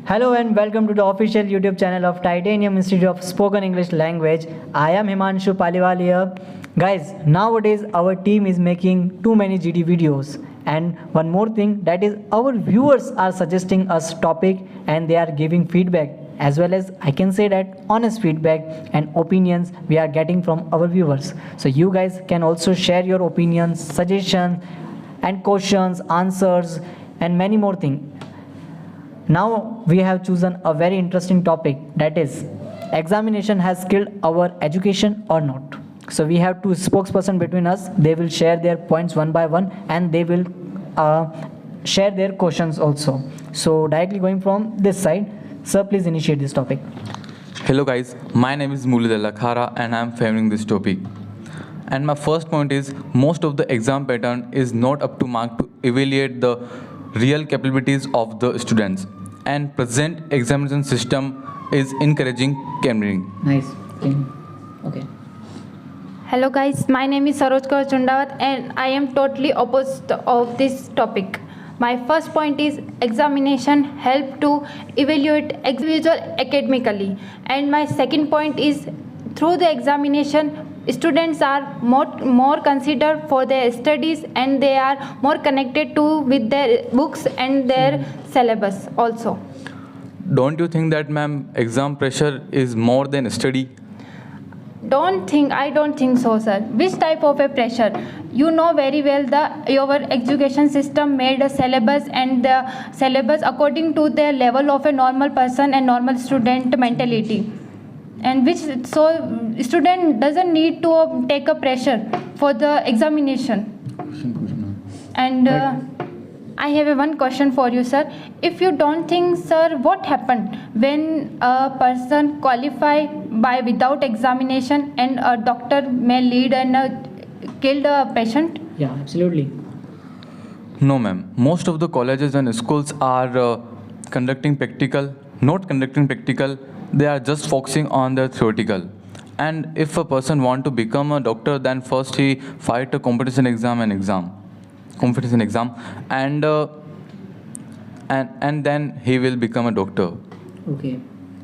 Hello and welcome to the official YouTube channel of TANIUM Institute of Spoken English Language. I am Himanshu Paliwal here. Guys, nowadays our team is making too many GD videos. And one more thing, that is our viewers are suggesting us topic and they are giving feedback, as well as I can say that honest feedback and opinions we are getting from our viewers. So you guys can also share your opinions, suggestions and questions, answers and many more things. Now we have chosen a very interesting topic, that is examination has killed our education or not. So we have two spokesperson between us. They will share their points one by one and they will share their questions also. So directly going from this side, sir, please initiate this topic. Hello guys, my name is Murlidhar Lakhara and I am favoring this topic. And my first point is, most of the exam pattern is not up to mark to evaluate the real capabilities of the students, and present examination system is encouraging camping. Nice. Okay. Hello guys, my name is Saroj Chundawat and I am totally opposite of this topic. My first point is examination help to evaluate individual academically, and my second point is through the examination students are more considered for their studies and they are more connected to with their books and their syllabus also. Don't you think that, ma'am, exam pressure is more than study? I don't think so, sir. Which type of a pressure? You know very well your education system made a syllabus, and the syllabus according to the level of a normal person and normal student mentality, and which so student doesn't need to take a pressure for the examination. And I have one question for you, sir. If you don't think, sir, what happened when a person qualify by without examination and a doctor may lead and kill the patient? Yeah, absolutely. No, ma'am. Most of the colleges and schools are conducting practical, not conducting practical. They are just focusing on the theoretical. And if a person want to become a doctor, then first he fight a competition exam and then he will become a doctor. Okay.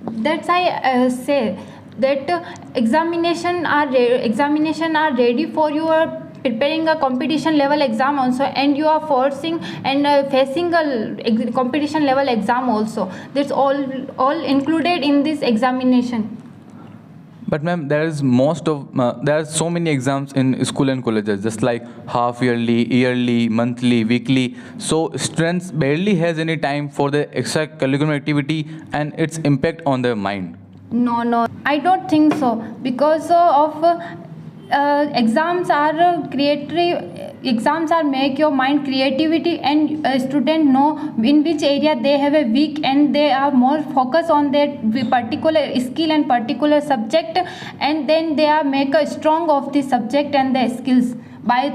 That's I say that examination are ready for you are preparing a competition level exam also, and you are forcing and facing a competition level exam also. That's all included in this examination. But ma'am, there are so many exams in school and colleges, just like half yearly, yearly, monthly, weekly. So students barely has any time for the extracurricular activity and its impact on their mind. No, I don't think so, because of exams are make your mind creativity, and student know in which area they have a weak and they are more focused on their particular skill and particular subject, and then they are make a strong of the subject and the skills by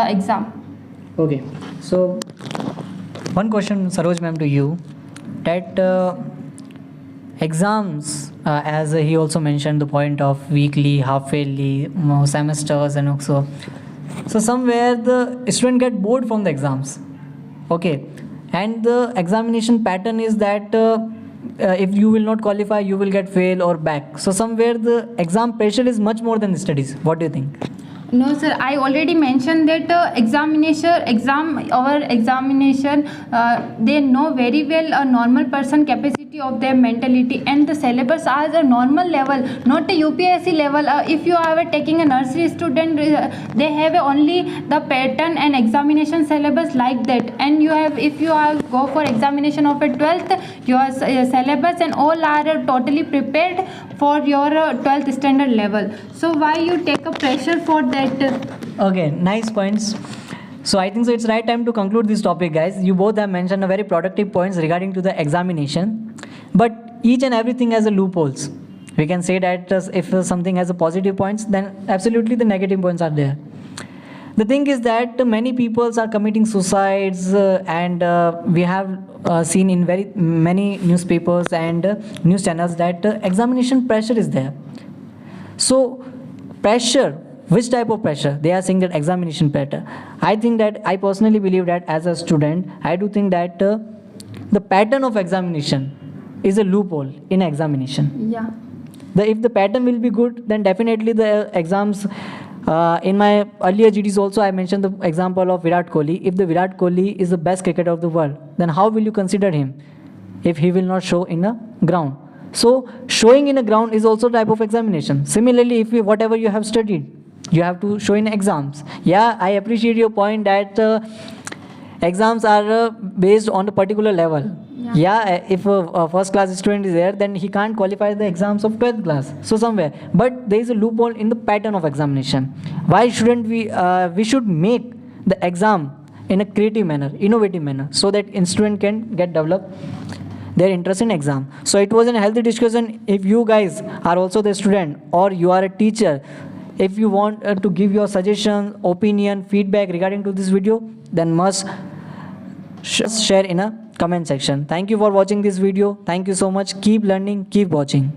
exam. Okay. So one question, Saroj ma'am, to you, that exams, as he also mentioned the point of weekly, half yearly, semesters, and also, so somewhere the student get bored from the exams. Okay, and the examination pattern is that if you will not qualify, you will get fail or back. So somewhere the exam pressure is much more than the studies. What do you think? No, sir. I already mentioned that they know very well a normal person capacity of their mentality, and the syllabus are the normal level, not a UPSC level. If you are taking a nursery student, they have only the pattern and examination syllabus like that. And if you go for examination of a 12th, your syllabus and all are totally prepared for your 12th standard level. So why you take a pressure for that? Okay, nice points. So I think so it's right time to conclude this topic, guys. You both have mentioned a very productive points regarding to the examination, but each and everything has a loopholes. We can say that if something has a positive points, then absolutely the negative points are there. The thing is that many people are committing suicides, and we have seen in very many newspapers and news channels that examination pressure is there. So pressure, which type of pressure? They are saying that examination pressure. I think that I personally believe that as a student, I do think that the pattern of examination is a loophole in examination. Yeah. If the pattern will be good, then definitely the exams. In my earlier GDs also, I mentioned the example of Virat Kohli. If the Virat Kohli is the best cricketer of the world, then how will you consider him if he will not show in a ground? So showing in a ground is also type of examination. Similarly, if whatever you have studied, you have to show in exams. Yeah, I appreciate your point that exams are based on a particular level. Yeah, if a first class student is there, then he can't qualify the exams of 12th class. So somewhere, but there is a loophole in the pattern of examination. Why shouldn't we should make the exam in a creative manner, innovative manner, so that student can get develop their interest in exam. So it was a healthy discussion. If you guys are also the student or you are a teacher, if you want to give your suggestion, opinion, feedback regarding to this video, then must share in a comment section. Thank you for watching this video. Thank you so much. Keep learning, keep watching.